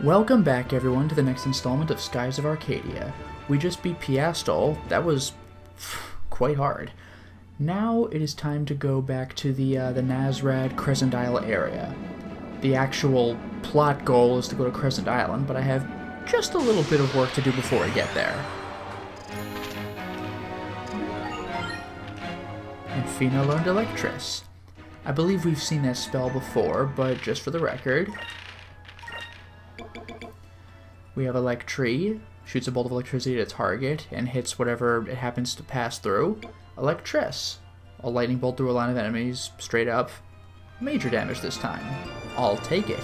Welcome back, everyone, to the next installment of Skies of Arcadia. We just beat Piastol. That was quite hard. Now it is time to go back to the Nazrad Crescent Isle area. The actual plot goal is to go to Crescent Island, but I have just a little bit of work to do before I get there. And Fina learned Electris. I believe we've seen that spell before, but just for the record, we have Electree, shoots a bolt of electricity at a target, and hits whatever it happens to pass through. Electris, a lightning bolt through a line of enemies, straight up. Major damage this time. I'll take it.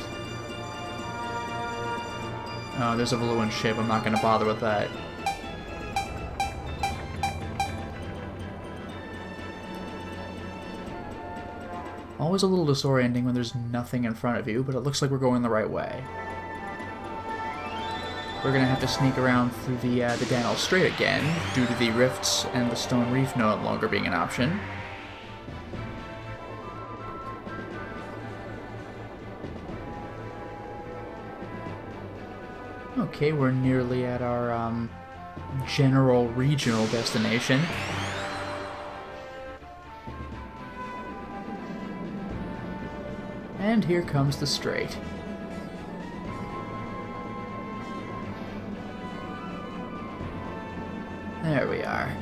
Oh, there's a Valuan ship, I'm not going to bother with that. Always a little disorienting when there's nothing in front of you, but it looks like we're going the right way. We're going to have to sneak around through the Danel Strait again, due to the rifts and the stone reef no longer being an option. Okay, we're nearly at our general regional destination. And here comes the strait. There we are.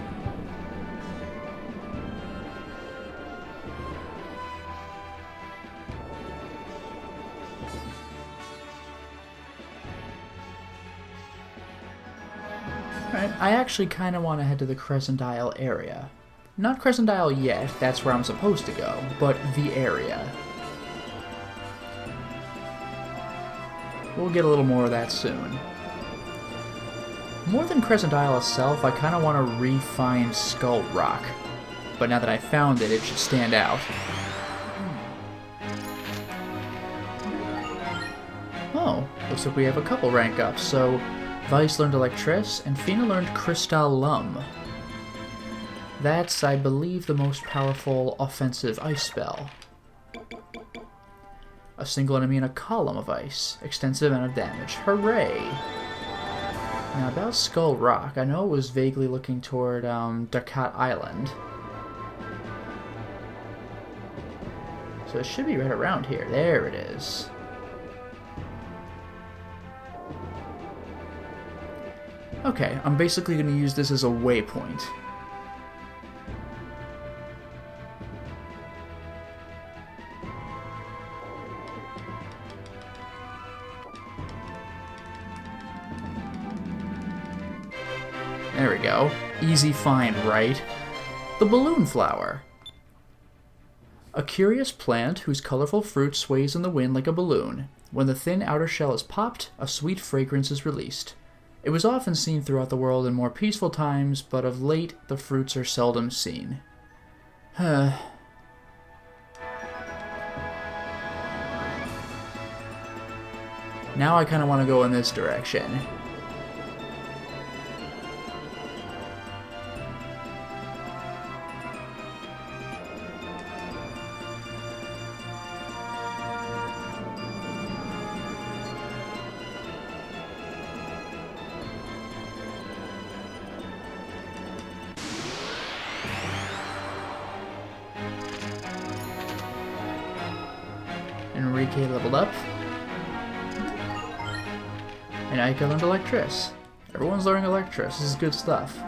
Alright, I actually kind of want to head to the Crescent Isle area. Not Crescent Isle yet, that's where I'm supposed to go, but the area. We'll get a little more of that soon. More than Crescent Isle itself, I kind of want to re-find Skull Rock. But now that I found it, it should stand out. Oh, looks like we have a couple rank ups. So, Vice learned Electris, and Fina learned Crystal Lum. That's, I believe, the most powerful offensive ice spell. A single enemy in a column of ice. Extensive amount of damage. Hooray! Now about Skull Rock, I know it was vaguely looking toward Ducat Island. So it should be right around here. There it is. Okay, I'm basically going to use this as a waypoint. There we go. Easy find, right? The balloon flower. A curious plant whose colorful fruit sways in the wind like a balloon. When the thin outer shell is popped, a sweet fragrance is released. It was often seen throughout the world in more peaceful times, but of late the fruits are seldom seen. Now I kind of want to go in this direction. Enrique leveled up. And Aika learned Electris. Everyone's learning Electris. This is good stuff.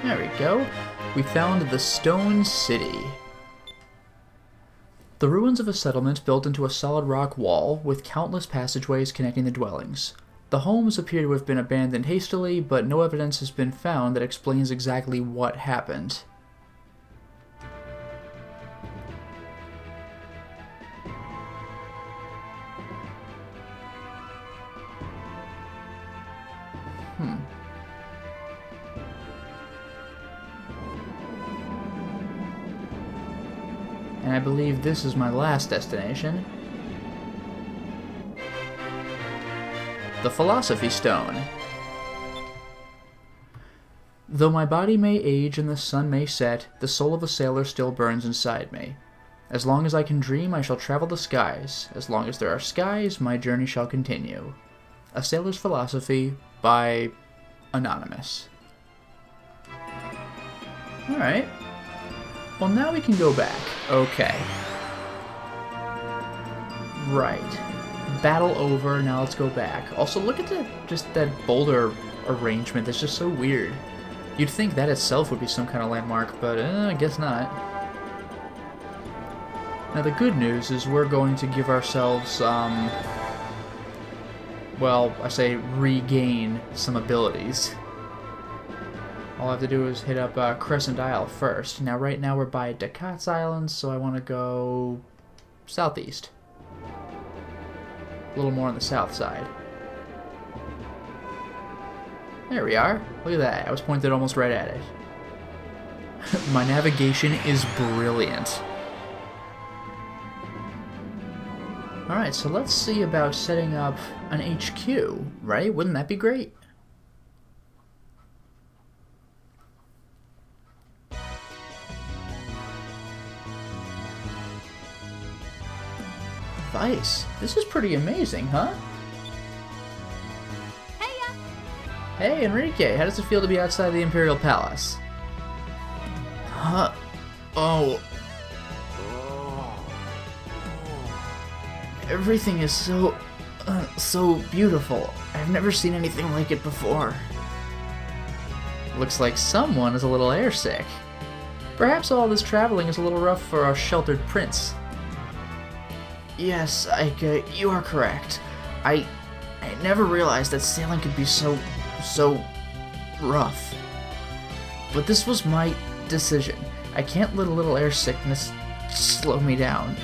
There we go. We found the Stone City. The ruins of a settlement built into a solid rock wall with countless passageways connecting the dwellings. The homes appear to have been abandoned hastily, but no evidence has been found that explains exactly what happened. And I believe this is my last destination. The Philosophy Stone. Though my body may age and the sun may set, the soul of a sailor still burns inside me. As long as I can dream, I shall travel the skies. As long as there are skies, my journey shall continue. A Sailor's Philosophy by Anonymous. Alright. Well, now we can go back. Okay. Right. Battle over, now let's go back. Also, look at just that boulder arrangement, that's just so weird. You'd think that itself would be some kind of landmark, but I guess not. Now the good news is we're going to give ourselves, well, I say regain some abilities. All I have to do is hit up Crescent Isle first. Now right now we're by Descartes Island, so I want to go southeast. A little more on the south side. There we are. Look at that. I was pointed almost right at it. My navigation is brilliant. Alright, so let's see about setting up an HQ, right? Wouldn't that be great? Vice. This is pretty amazing, huh? Hey, Enrique, how does it feel to be outside the Imperial Palace? Huh? Oh. Everything is so beautiful. I've never seen anything like it before. Looks like someone is a little airsick. Perhaps all this traveling is a little rough for our sheltered prince. Yes, Ike, you are correct. I never realized that sailing could be so rough. But this was my decision. I can't let a little air sickness slow me down.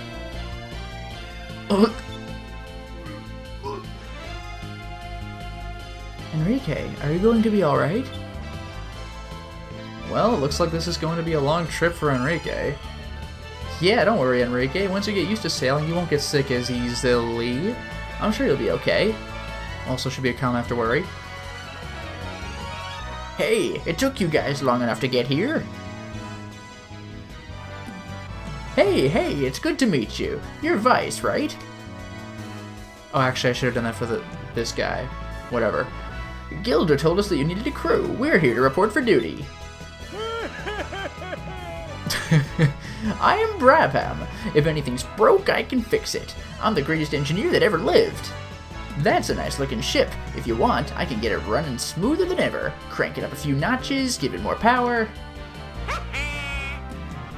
Enrique, are you going to be alright? Well, it looks like this is going to be a long trip for Enrique. Yeah, don't worry, Enrique. Once you get used to sailing, you won't get sick as easily. I'm sure you'll be okay. Also should be a calm after worry. Hey, it took you guys long enough to get here. Hey, it's good to meet you. You're Vice, right? Oh, actually, I should have done that for this guy. Whatever. Gilder told us that you needed a crew. We're here to report for duty. I am Brabham. If anything's broke, I can fix it. I'm the greatest engineer that ever lived. That's a nice looking ship. If you want, I can get it running smoother than ever. Crank it up a few notches, give it more power.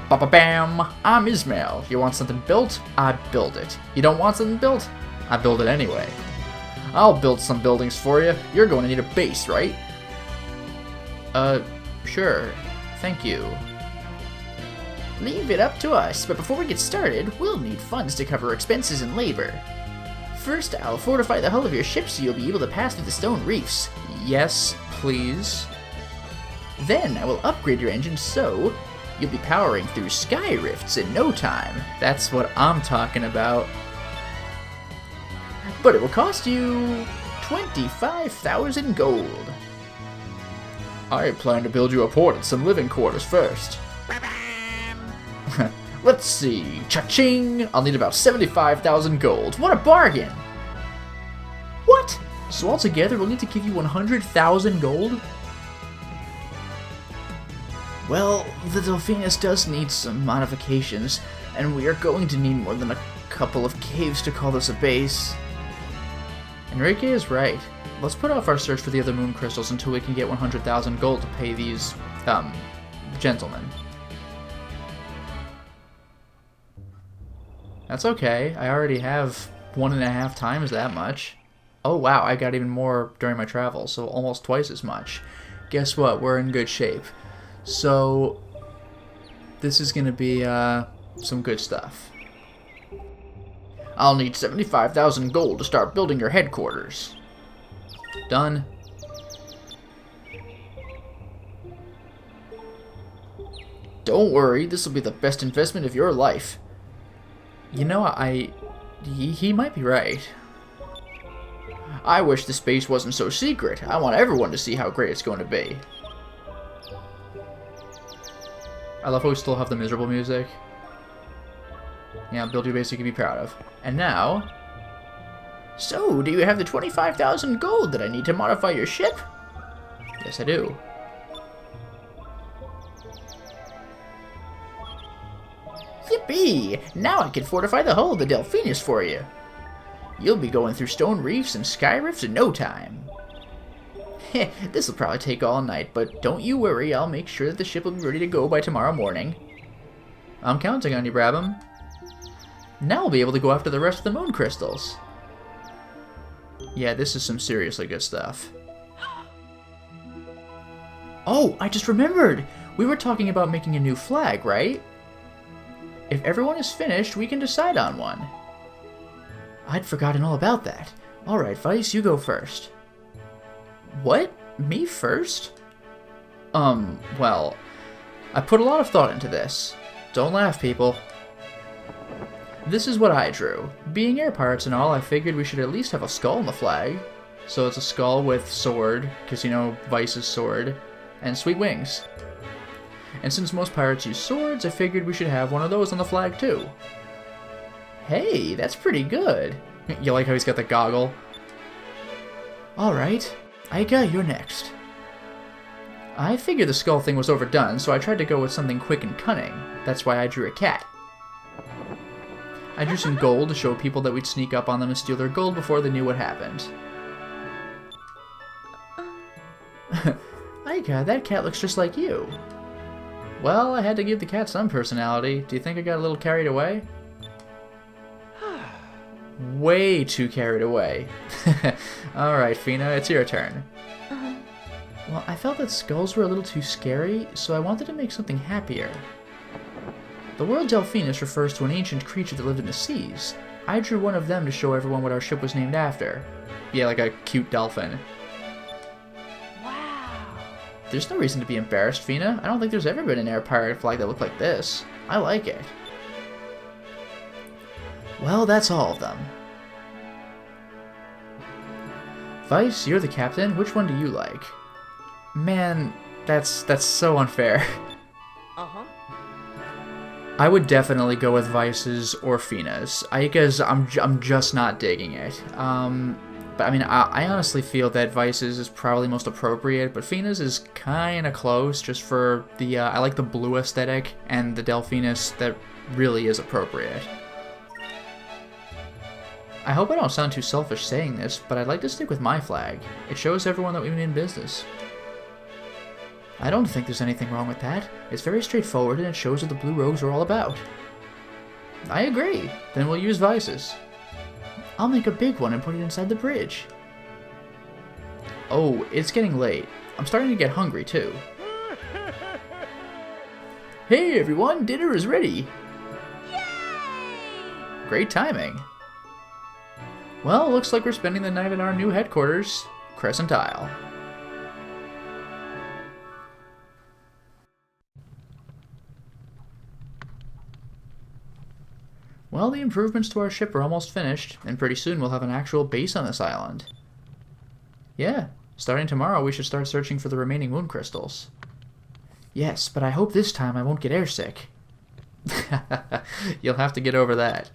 Ba-ba-bam! I'm Ismail. You want something built? I build it. You don't want something built? I build it anyway. I'll build some buildings for you. You're going to need a base, right? Sure. Thank you. Leave it up to us, but before we get started, we'll need funds to cover expenses and labor. First, I'll fortify the hull of your ship so you'll be able to pass through the stone reefs. Yes, please. Then, I will upgrade your engine so you'll be powering through sky rifts in no time. That's what I'm talking about. But it will cost you 25,000 gold. I plan to build you a port and some living quarters first. Let's see. Cha-ching! I'll need about 75,000 gold. What a bargain! What? So altogether, we'll need to give you 100,000 gold? Well, the Delphinus does need some modifications, and we are going to need more than a couple of caves to call this a base. Enrique is right. Let's put off our search for the other moon crystals until we can get 100,000 gold to pay these, gentlemen. That's okay. I already have 1.5 times that much. Oh wow, I got even more during my travel, so almost twice as much. Guess what? We're in good shape. So, this is going to be some good stuff. I'll need 75,000 gold to start building your headquarters. Done. Don't worry, this will be the best investment of your life. You know, he might be right. I wish the space wasn't so secret. I want everyone to see how great it's going to be. I love how we still have the miserable music. Yeah, build your base you can be proud of. And now... So, do you have the 25,000 gold that I need to modify your ship? Yes, I do. Yippee! Now I can fortify the hull of the Delphinus for you. You'll be going through stone reefs and sky rifts in no time. Heh, this'll probably take all night, but don't you worry, I'll make sure that the ship will be ready to go by tomorrow morning. I'm counting on you, Brabham. Now we'll be able to go after the rest of the moon crystals. Yeah, this is some seriously good stuff. Oh, I just remembered! We were talking about making a new flag, right? If everyone is finished, we can decide on one. I'd forgotten all about that. Alright, Vice, you go first. What? Me first? Well, I put a lot of thought into this. Don't laugh, people. This is what I drew. Being air pirates and all, I figured we should at least have a skull in the flag. So it's a skull with sword, because you know Vice's sword, and sweet wings. And since most pirates use swords, I figured we should have one of those on the flag too. Hey, that's pretty good. You like how he's got the goggle? Alright, Aika, you're next. I figured the skull thing was overdone, so I tried to go with something quick and cunning. That's why I drew a cat. I drew some gold to show people that we'd sneak up on them and steal their gold before they knew what happened. Aika, that cat looks just like you. Well, I had to give the cat some personality. Do you think I got a little carried away? Way too carried away. Alright, Fina, it's your turn. Well, I felt that skulls were a little too scary, so I wanted to make something happier. The word Delphinus refers to an ancient creature that lived in the seas. I drew one of them to show everyone what our ship was named after. Yeah, like a cute dolphin. Wow. There's no reason to be embarrassed, Fina. I don't think there's ever been an air pirate flag that looked like this. I like it. Well, that's all of them. Vice, you're the captain. Which one do you like? Man, that's so unfair. Uh-huh. I would definitely go with Vice's or Fina's. Aika's, I'm just not digging it. But I mean, I honestly feel that Vice's is probably most appropriate, but Fina's is kind of close, just for the, I like the blue aesthetic, and the Delphinus that really is appropriate. I hope I don't sound too selfish saying this, but I'd like to stick with my flag. It shows everyone that we mean business. I don't think there's anything wrong with that. It's very straightforward and it shows what the Blue Rogues are all about. I agree. Then we'll use Vice's. I'll make a big one and put it inside the bridge. Oh, it's getting late. I'm starting to get hungry too. Hey everyone, dinner is ready! Yay! Great timing. Well, looks like we're spending the night at our new headquarters, Crescent Isle. Well, the improvements to our ship are almost finished, and pretty soon we'll have an actual base on this island. Yeah, starting tomorrow we should start searching for the remaining moon crystals. Yes, but I hope this time I won't get airsick. You'll have to get over that.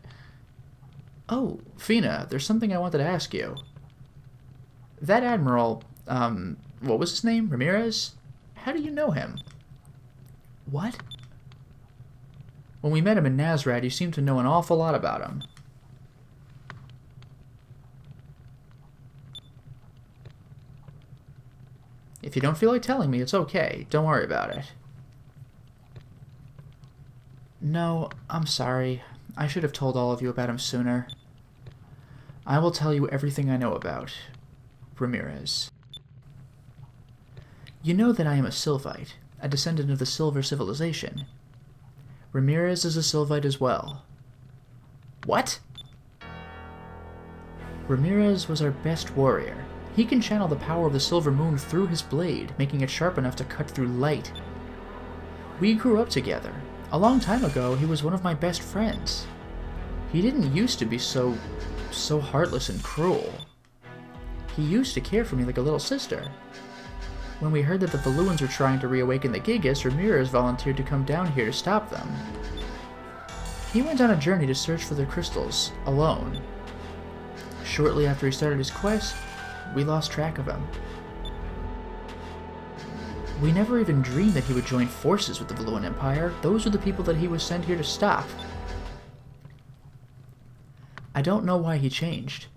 Oh, Fina, there's something I wanted to ask you. That Admiral, what was his name? Ramirez? How do you know him? What? When we met him in Nazrad, you seemed to know an awful lot about him. If you don't feel like telling me, it's okay. Don't worry about it. No, I'm sorry. I should have told all of you about him sooner. I will tell you everything I know about Ramirez. You know that I am a Sylvite, a descendant of the Silver Civilization. Ramirez is a Sylvite as well. What? Ramirez was our best warrior. He can channel the power of the Silver Moon through his blade, making it sharp enough to cut through light. We grew up together. A long time ago, he was one of my best friends. He didn't used to be so heartless and cruel. He used to care for me like a little sister. When we heard that the Valuans were trying to reawaken the Gigas, Ramirez volunteered to come down here to stop them. He went on a journey to search for the crystals, alone. Shortly after he started his quest, we lost track of him. We never even dreamed that he would join forces with the Valuan Empire. Those were the people that he was sent here to stop. I don't know why he changed.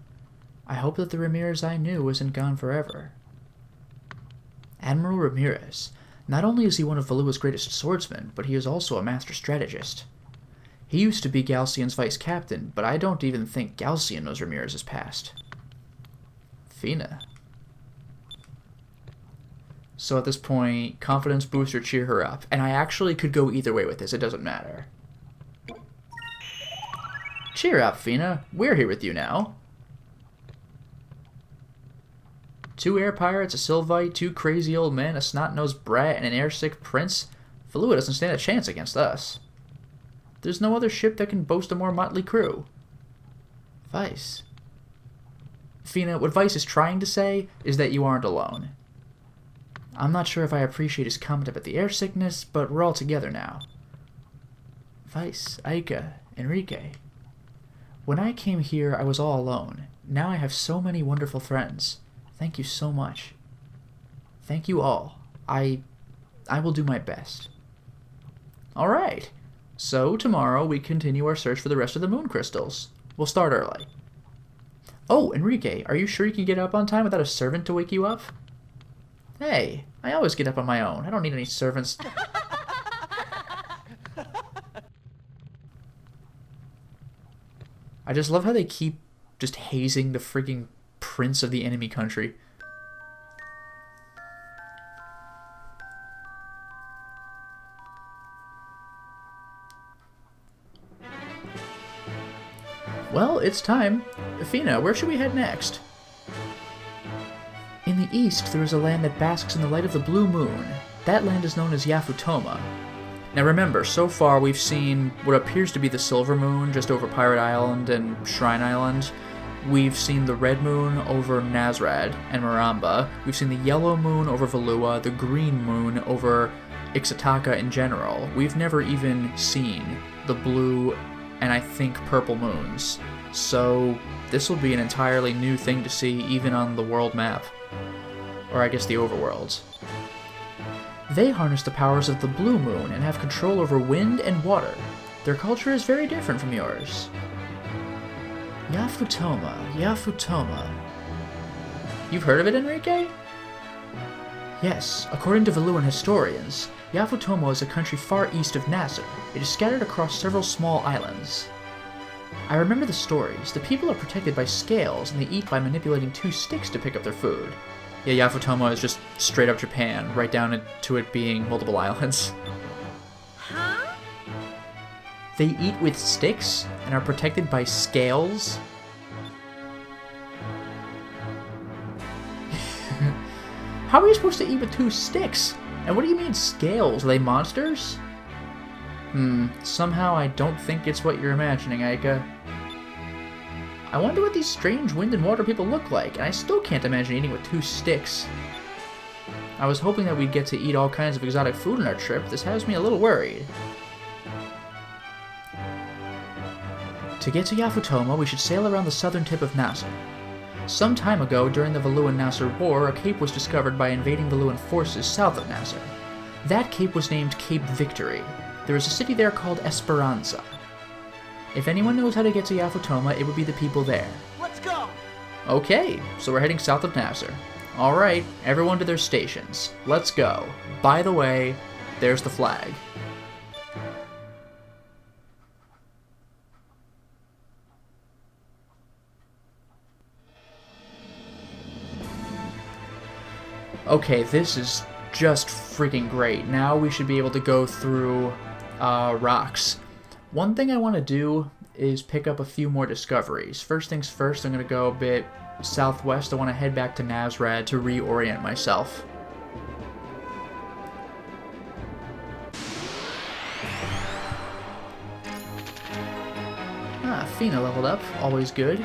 I hope that the Ramirez I knew isn't gone forever. Admiral Ramirez. Not only is he one of Valua's greatest swordsmen, but he is also a master strategist. He used to be Galcian's vice captain, but I don't even think Galcian knows Ramirez's past. Fina. So at this point, confidence boost or cheer her up. And I actually could go either way with this, it doesn't matter. Cheer up, Fina. We're here with you now. 2 air pirates, a Sylvite, 2 crazy old men, a snot-nosed brat, and an airsick prince. Valua doesn't stand a chance against us. There's no other ship that can boast a more motley crew. Vice. Fina, what Vice is trying to say is that you aren't alone. I'm not sure if I appreciate his comment about the airsickness, but we're all together now. Vice, Aika, Enrique. When I came here, I was all alone. Now I have so many wonderful friends. Thank you so much. Thank you all. I will do my best. All right. So tomorrow we continue our search for the rest of the moon crystals. We'll start early. Oh, Enrique, are you sure you can get up on time without a servant to wake you up? Hey, I always get up on my own. I don't need any servants. I just love how they keep just hazing the freaking prince of the enemy country. Well, it's time. Fina, where should we head next? In the east, there is a land that basks in the light of the blue moon. That land is known as Yaffa Toma. Now remember, so far we've seen what appears to be the Silver Moon just over Pirate Island and Shrine Island. We've seen the Red Moon over Nazrad and Maramba. We've seen the Yellow Moon over Valua, the Green Moon over Ixataka in general. We've never even seen the blue and I think purple moons. So this will be an entirely new thing to see even on the world map. Or I guess the overworlds. They harness the powers of the blue moon and have control over wind and water. Their culture is very different from yours. Yaffa Toma, Yaffa Toma. You've heard of it, Enrique? Yes, according to Valuan historians, Yaffa Toma is a country far east of Nasser. It is scattered across several small islands. I remember the stories. The people are protected by scales, and they eat by manipulating 2 sticks to pick up their food. Yeah, Yaffa Toma is just straight up Japan, right down to it being multiple islands. Huh? They eat with sticks and are protected by scales? How are you supposed to eat with 2 sticks? And what do you mean scales? Are they monsters? Somehow I don't think it's what you're imagining, Aika. I wonder what these strange wind and water people look like, and I still can't imagine eating with 2 sticks. I was hoping that we'd get to eat all kinds of exotic food on our trip. This has me a little worried. To get to Yaffa Toma, we should sail around the southern tip of Nasser. Some time ago, during the Valuan-Nasser War, a cape was discovered by invading Valuan forces south of Nasser. That cape was named Cape Victory. There is a city there called Esperanza. If anyone knows how to get to Yaffa Toma, it would be the people there. Let's go! Okay, so we're heading south of Nasser. Alright, everyone to their stations. Let's go. By the way, there's the flag. Okay, this is just freaking great. Now we should be able to go through rocks. One thing I want to do is pick up a few more discoveries. First things first, I'm going to go a bit southwest. I want to head back to Nazrad to reorient myself. Fina leveled up, always good.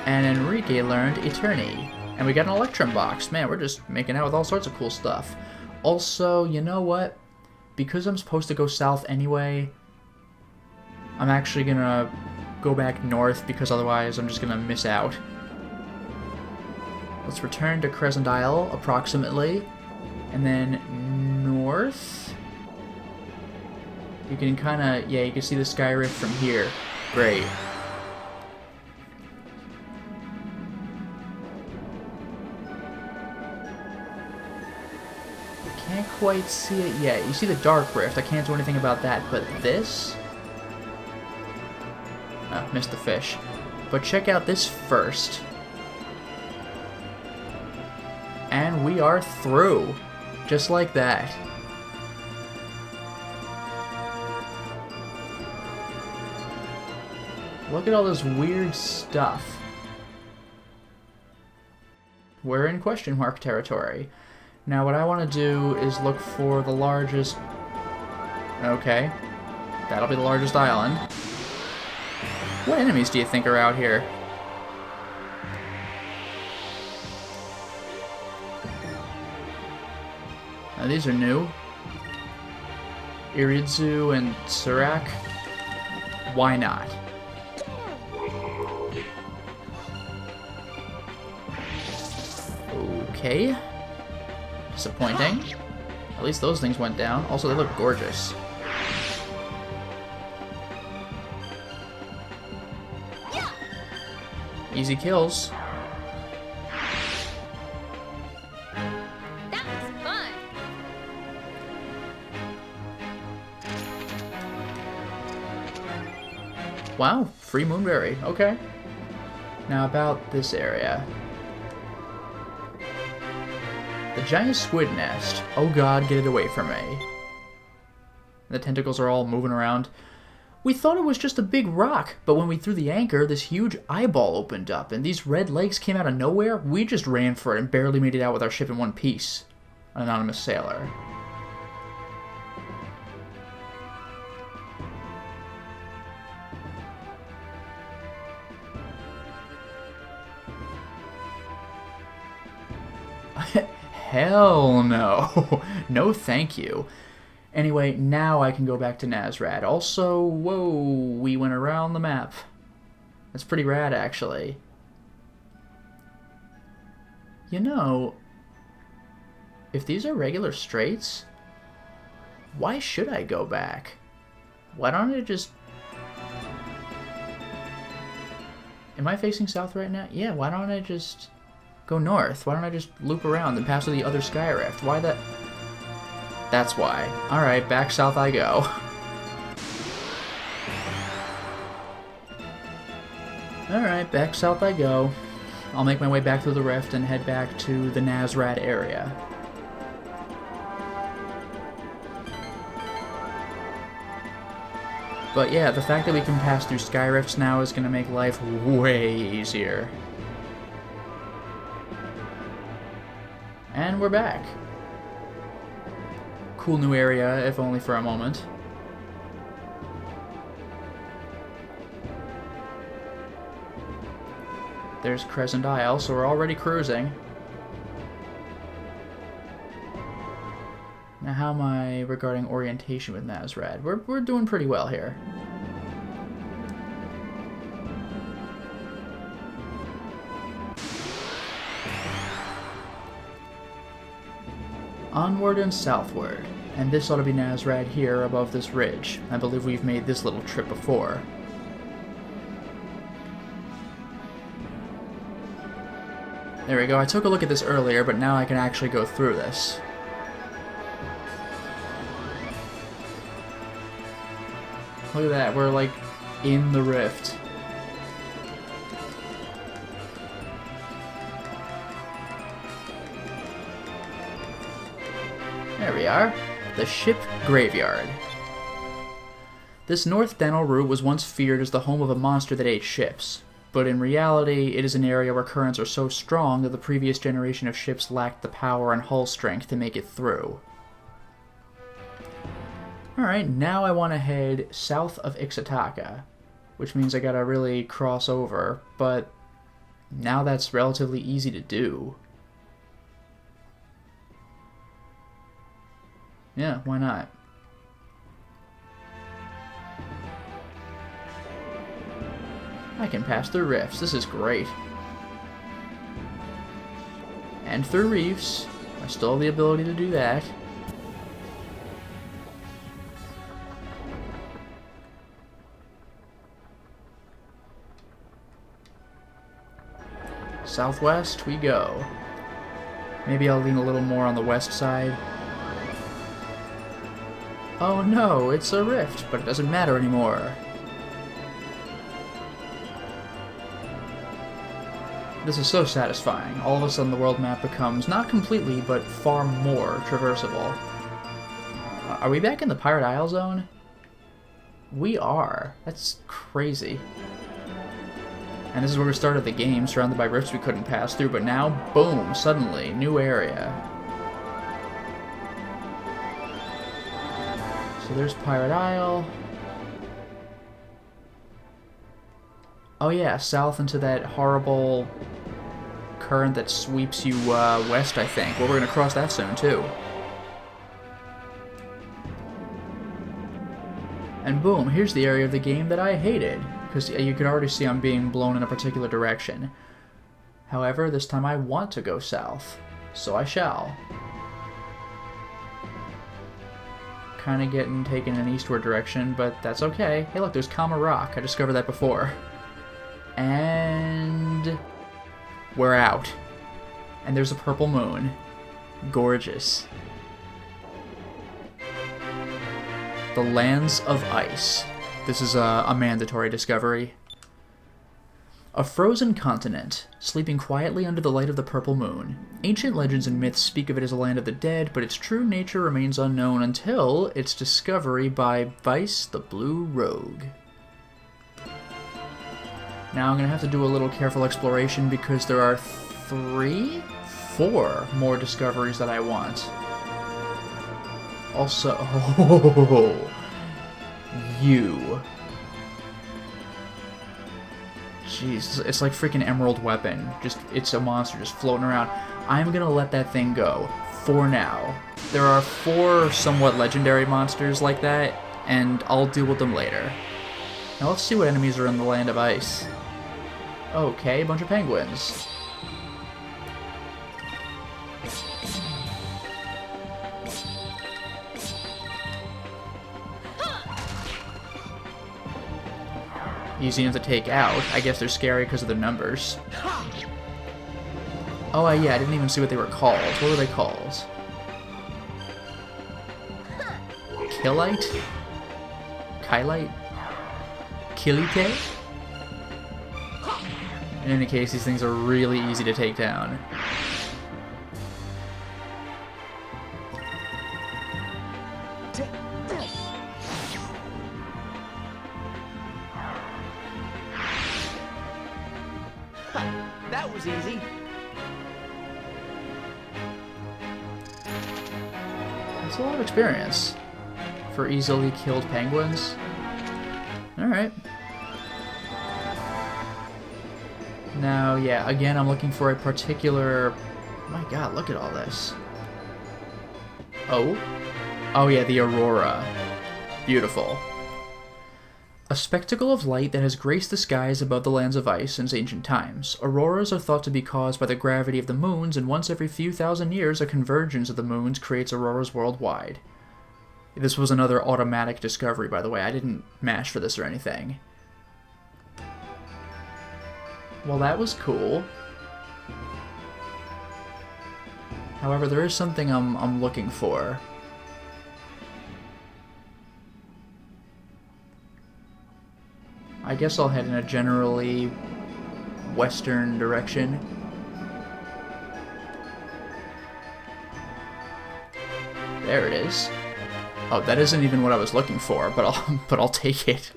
And Enrique learned Eterni. And we got an Electrum box. Man, we're just making out with all sorts of cool stuff. Also, you know what? Because I'm supposed to go south anyway, I'm actually gonna go back north because otherwise I'm just gonna miss out. Let's return to Crescent Isle, approximately. And then north. You can kinda, yeah, you can see the Sky Rift from here. Great. Can't quite see it yet. You see the Dark Rift. I can't do anything about that. But this... Oh, missed the fish. But check out this first. And we are through. Just like that. Look at all this weird stuff. We're in question mark territory. Now what I want to do is look for the largest... Okay. That'll be the largest island. What enemies do you think are out here? Now these are new. Iridzu and Surak. Why not? Okay. Disappointing. At least those things went down. Also, they look gorgeous. Easy kills. That was fun. Wow, free moonberry. Okay. Now about this area. The giant squid nest. Oh god, get it away from me. The tentacles are all moving around. We thought it was just a big rock, but when we threw the anchor, this huge eyeball opened up, and these red legs came out of nowhere. We just ran for it and barely made it out with our ship in one piece. An anonymous sailor. Hell no. No thank you. Anyway, now I can go back to Nazrad. Also, whoa, we went around the map. That's pretty rad, actually. You know, if these are regular straits, why should I go back? Why don't I just... Am I facing south right now? Yeah, why don't I just go north? Why don't I just loop around and pass through the other Sky Rift? Why that... That's why. Alright, back south I go. Alright, back south I go. I'll make my way back through the rift and head back to the Nazrad area. But yeah, the fact that we can pass through Sky Rifts now is going to make life way easier. And we're back. Cool new area, if only for a moment. There's Crescent Isle, so we're already cruising. Now how am I regarding orientation with Nazrad? We're doing pretty well here. Onward and southward. And this ought to be Nazrad here above this ridge. I believe we've made this little trip before. There we go. I took a look at this earlier, but now I can actually go through this. Look at that. We're like in the rift. There we are. The ship graveyard. This North Dental route was once feared as the home of a monster that ate ships, but in reality it is an area where currents are so strong that the previous generation of ships lacked the power and hull strength to make it through. Alright, now I want to head south of Ixataka, which means I gotta really cross over, but now that's relatively easy to do. Yeah, why not? I can pass through rifts. This is great. And through reefs. I still have the ability to do that. Southwest we go. Maybe I'll lean a little more on the west side. Oh no, it's a rift, but it doesn't matter anymore. This is so satisfying. All of a sudden the world map becomes, not completely, but far more traversable. Are we back in the Pirate Isle zone? We are. That's crazy. And this is where we started the game, surrounded by rifts we couldn't pass through, but now, boom, suddenly, new area. So there's Pirate Isle. Oh yeah, south into that horrible current that sweeps you west, I think. Well, we're going to cross that soon, too. And boom, here's the area of the game that I hated, because you can already see I'm being blown in a particular direction. However, this time I want to go south, so I shall. Kind of getting taken in an eastward direction, but that's okay. Hey look, there's Kama Rock. I discovered that before. And we're out. And there's a purple moon. Gorgeous. The Lands of Ice. This is a mandatory discovery. A frozen continent, sleeping quietly under the light of the purple moon. Ancient legends and myths speak of it as a land of the dead, but its true nature remains unknown until its discovery by Vice the Blue Rogue. Now I'm going to have to do a little careful exploration because there are 4 more discoveries that I want. Also, you. Jeez, it's like freaking Emerald Weapon. It's a monster just floating around. I'm going to let that thing go for now. There are 4 somewhat legendary monsters like that, and I'll deal with them later. Now let's see what enemies are in the Land of Ice. Okay, a bunch of penguins. Easy enough to take out. I guess they're scary because of their numbers. Oh, yeah, I didn't even see what they were called. What were they called? Killite? Kylite? Killite? In any case, these things are really easy to take down. That was easy. That's a lot of experience for easily killed penguins. Alright. Now, yeah, again, I'm looking for a particular... My god, look at all this. Oh? Oh yeah, the Aurora. Beautiful. A spectacle of light that has graced the skies above the lands of ice since ancient times. Auroras are thought to be caused by the gravity of the moons, and once every few thousand years a convergence of the moons creates auroras worldwide. This was another automatic discovery, by the way. I didn't mash for this or anything. Well, that was cool. However, there is something I'm looking for. I guess I'll head in a generally western direction. There it is. Oh, that isn't even what I was looking for, but I'll take it.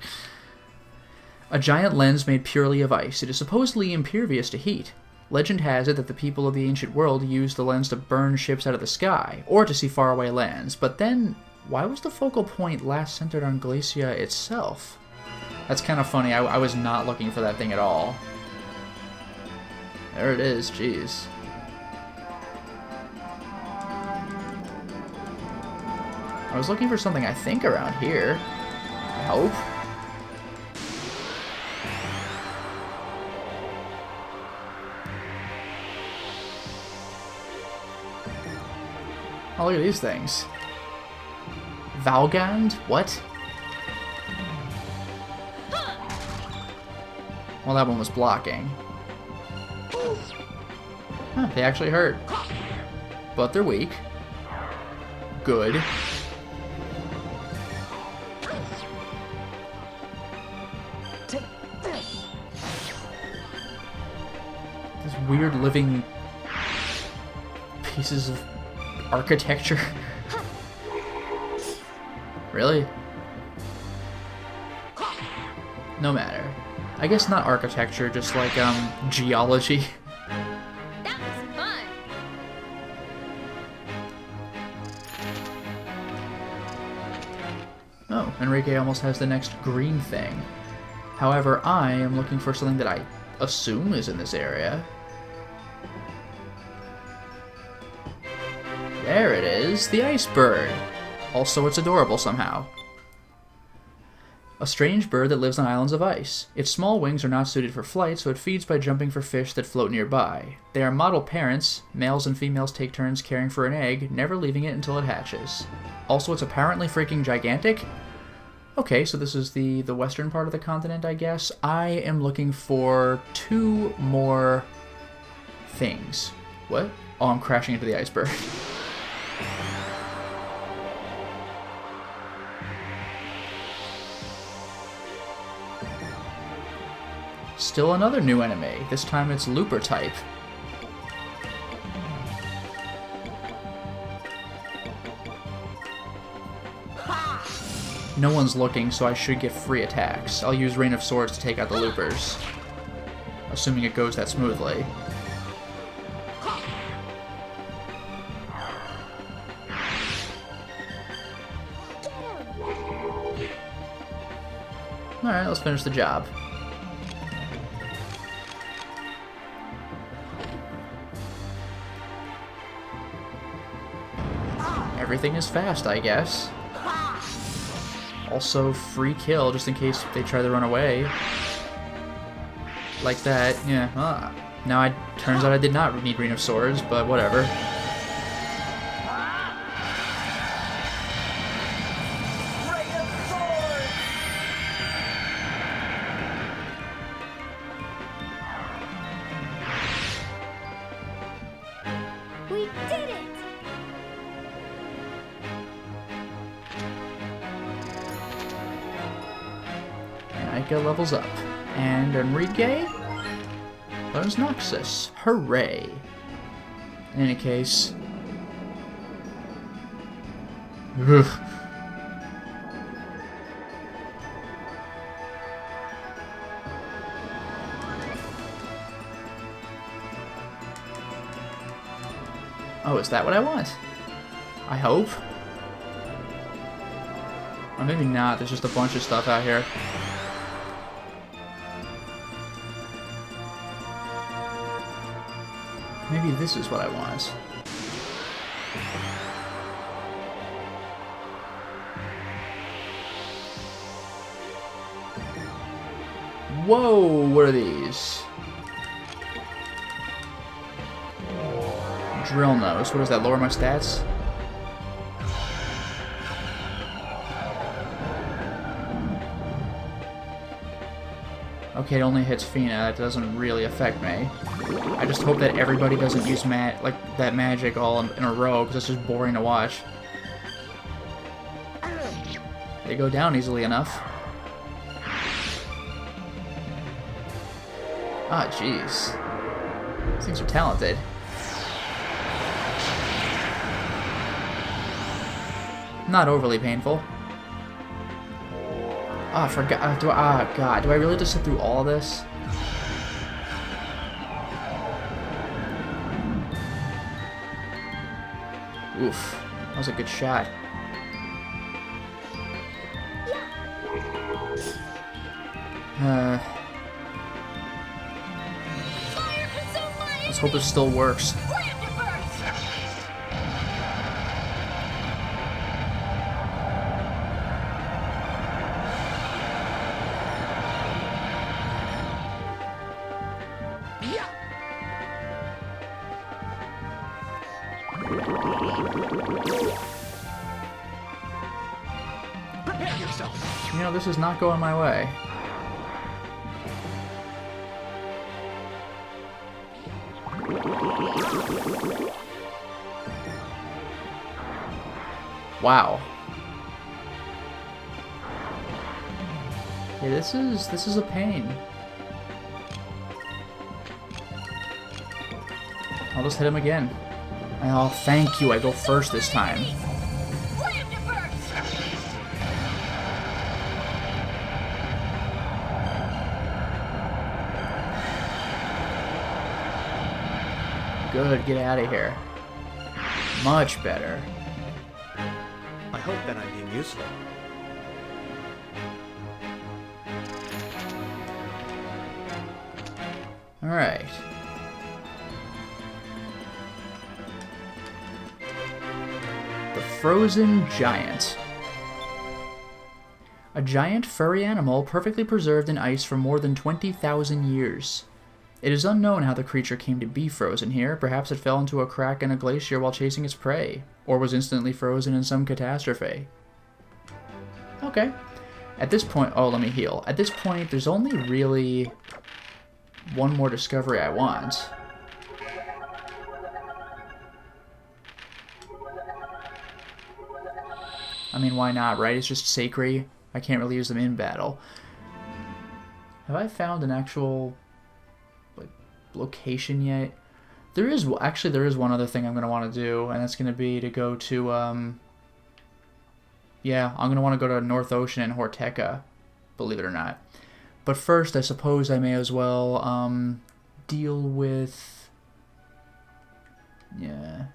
A giant lens made purely of ice. It is supposedly impervious to heat. Legend has it that the people of the ancient world used the lens to burn ships out of the sky, or to see faraway lands. But then, why was the focal point last centered on Glacia itself? That's kind of funny. I was not looking for that thing at all. There it is, jeez. I was looking for something, I think, around here. I hope. Oh, look at these things. Valgand? What? Well, that one was blocking. Huh, they actually hurt. But they're weak. Good. These weird living pieces of architecture. Really? No matter. I guess not architecture, just like, geology. That was fun. Oh, Enrique almost has the next green thing. However, I am looking for something that I assume is in this area. There it is, the Iceberg. Also, it's adorable somehow. A strange bird that lives on islands of ice. Its small wings are not suited for flight, so it feeds by jumping for fish that float nearby. They are model parents. Males and females take turns caring for an egg, never leaving it until it hatches. Also, it's apparently freaking gigantic. Okay, so this is the western part of the continent, I guess. I am looking for 2 more things. What? Oh, I'm crashing into the iceberg. Still another new enemy. This time it's Looper type. No one's looking, so I should get free attacks. I'll use Rain of Swords to take out the Loopers. Assuming it goes that smoothly. Alright, let's finish the job. Everything is fast, I guess. Also, free kill, just in case they try to run away. Like that, yeah. Now, turns out I did not need Ring of Swords, but whatever. We did it! Aika levels up. And Enrique learns Noxus. Hooray! In any case... Ugh. Oh, is that what I want? I hope. Or maybe not, there's just a bunch of stuff out here. Maybe this is what I want. Whoa, what are these? Drill nose. What does that, lower my stats? Okay, it only hits Fina. That doesn't really affect me. I just hope that everybody doesn't use that magic all in a row, because it's just boring to watch. They go down easily enough. Ah, jeez. These things are talented. Not overly painful. Ah, I forgot. God, do I really just sit through all of this? Oof, that was a good shot. Fire consume my Let's hope it still works. Prepare yourself. You know, this is not going my way. Wow. Yeah, this is a pain. I'll just hit him again. Oh, thank you. I go first this time. Good, get out of here. Much better. I hope that I'm being useful. Alright. The Frozen Giant. A giant furry animal perfectly preserved in ice for more than 20,000 years. It is unknown how the creature came to be frozen here. Perhaps it fell into a crack in a glacier while chasing its prey, or was instantly frozen in some catastrophe. Okay. At this point... Oh, let me heal. At this point, there's only really one more discovery I want. I mean, why not, right? It's just sacred. I can't really use them in battle. Have I found an actual location yet? There is one other thing I'm going to want to do, and that's going to be to go to yeah, I'm going to want to go to North Ocean and Horteca, believe it or not. But first, I suppose I may as well deal with... Yeah.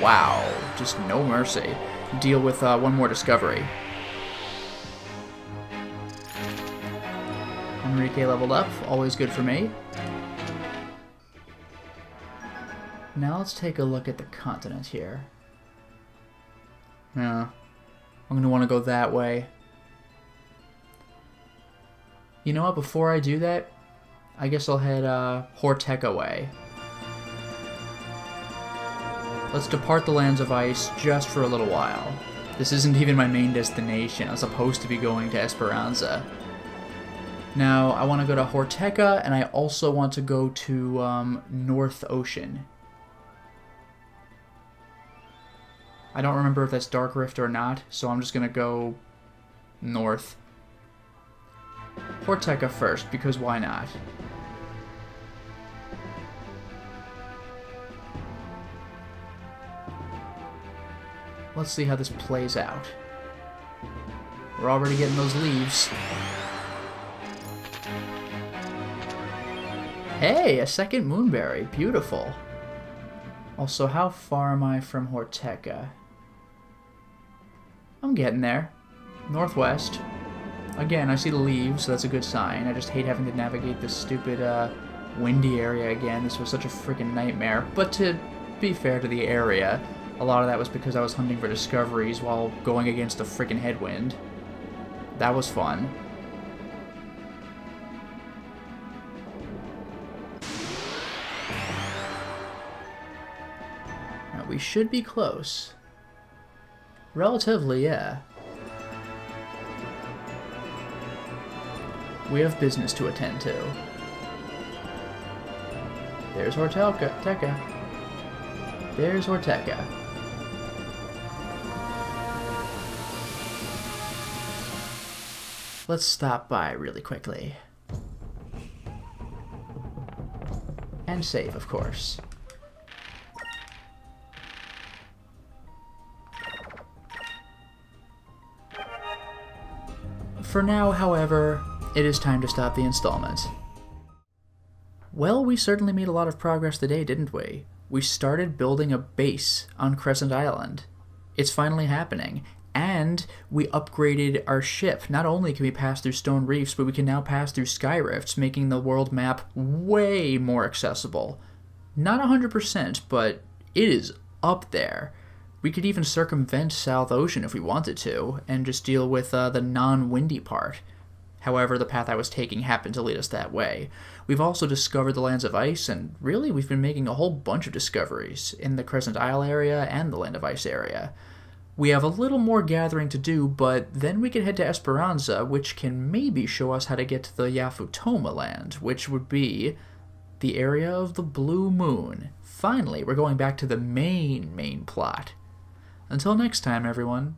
Wow, just no mercy. Deal with one more discovery. Enrique leveled up, always good for me. Now let's take a look at the continent here. Yeah, I'm going to want to go that way. You know what, before I do that, I guess I'll head Horteca way. Let's depart the lands of ice just for a little while. This isn't even my main destination. I'm supposed to be going to Esperanza. Now, I want to go to Horteca, and I also want to go to North Ocean. I don't remember if that's Dark Rift or not, so I'm just going to go north. Horteca first, because why not? Let's see how this plays out. We're already getting those leaves. Hey, a second moonberry. Beautiful. Also, how far am I from Horteca? I'm getting there. Northwest. Again, I see the leaves, so that's a good sign. I just hate having to navigate this stupid, windy area again. This was such a freaking nightmare. But to be fair to the area, a lot of that was because I was hunting for discoveries while going against a freaking headwind. That was fun. Now, we should be close. Relatively, yeah. We have business to attend to. There's Horteca. There's Horteca. Let's stop by really quickly. And save, of course. For now, however, it is time to stop the installment. Well, we certainly made a lot of progress today, didn't we? We started building a base on Crescent Island. It's finally happening. And we upgraded our ship. Not only can we pass through stone reefs, but we can now pass through sky rifts, making the world map way more accessible. Not 100%, but it is up there. We could even circumvent South Ocean if we wanted to, and just deal with the non-windy part. However, the path I was taking happened to lead us that way. We've also discovered the lands of ice, and really we've been making a whole bunch of discoveries in the Crescent Isle area and the Land of Ice area. We have a little more gathering to do, but then we can head to Esperanza, which can maybe show us how to get to the Yaffa Toma land, which would be the area of the Blue Moon. Finally, we're going back to the main plot. Until next time, everyone.